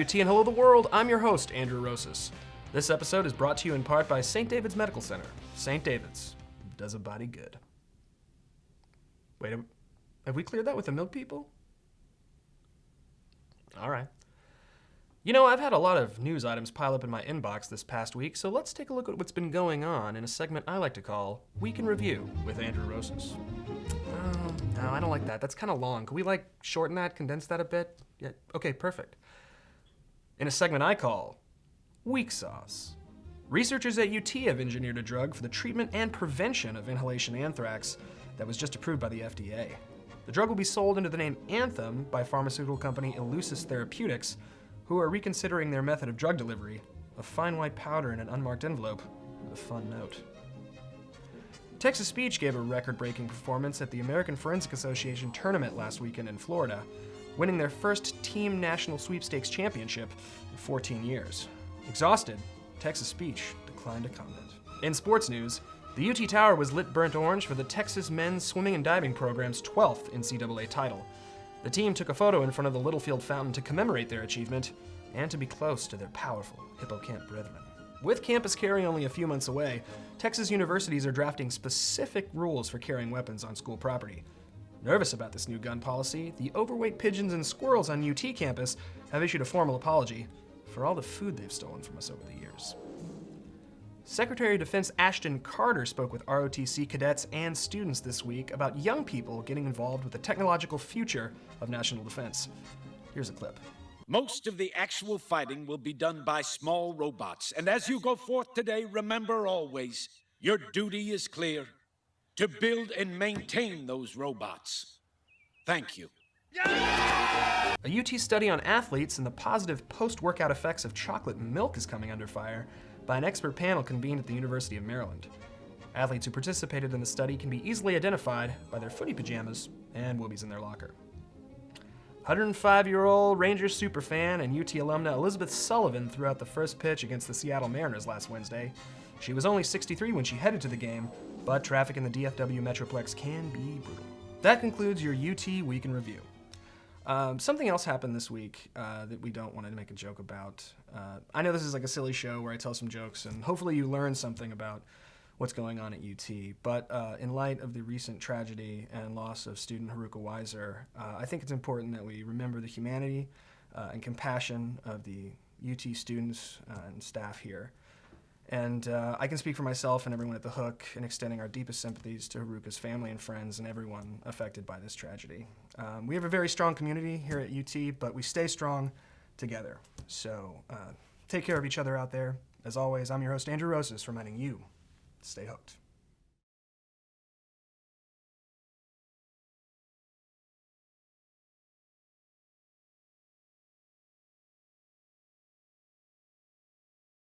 UT and hello the world, I'm your host, Andrew Rosas. This episode is brought to you in part by St. David's Medical Center. St. David's does a body good. Wait, have we cleared that with the milk people? All right. You know, I've had a lot of news items pile up in my inbox this past week, so let's take a look at what's been going on in a segment I like to call Week in Review with Andrew Rosas. No, I don't like that. That's kind of long. Can we, shorten that, condense that a bit? Yeah, okay, perfect. In a segment I call Weak Sauce. Researchers at UT have engineered a drug for the treatment and prevention of inhalation anthrax that was just approved by the FDA. The drug will be sold under the name Anthem by pharmaceutical company Elucis Therapeutics, who are reconsidering their method of drug delivery, a fine white powder in an unmarked envelope with a fun note. Texas Speech gave a record-breaking performance at the American Forensic Association tournament last weekend in Florida, winning their first team national sweepstakes championship in 14 years. Exhausted, Texas Speech declined to comment. In sports news, the UT Tower was lit burnt orange for the Texas men's swimming and diving program's 12th NCAA title. The team took a photo in front of the Littlefield Fountain to commemorate their achievement and to be close to their powerful hippocamp brethren. With campus carry only a few months away, Texas universities are drafting specific rules for carrying weapons on school property. Nervous about this new gun policy, the overweight pigeons and squirrels on UT campus have issued a formal apology for all the food they've stolen from us over the years. Secretary of Defense Ashton Carter spoke with ROTC cadets and students this week about young people getting involved with the technological future of national defense. Here's a clip. Most of the actual fighting will be done by small robots. And as you go forth today, remember always, your duty is clear: to build and maintain those robots. Thank you. A UT study on athletes and the positive post-workout effects of chocolate milk is coming under fire by an expert panel convened at the University of Maryland. Athletes who participated in the study can be easily identified by their footy pajamas and whoobies in their locker. 105-year-old Rangers superfan and UT alumna Elizabeth Sullivan threw out the first pitch against the Seattle Mariners last Wednesday. She was only 63 when she headed to the game, but traffic in the DFW Metroplex can be brutal. That concludes your UT Week in Review. Something else happened this week that we don't want to make a joke about. I know this is like a silly show where I tell some jokes, and hopefully you learn something about what's going on at UT. But in light of the recent tragedy and loss of student Haruka Weiser, I think it's important that we remember the humanity and compassion of the UT students and staff here. And I can speak for myself and everyone at the Hook in extending our deepest sympathies to Haruka's family and friends and everyone affected by this tragedy. We have a very strong community here at UT, but we stay strong together. So take care of each other out there. As always, I'm your host, Andrew Rosas, reminding you, stay hooked.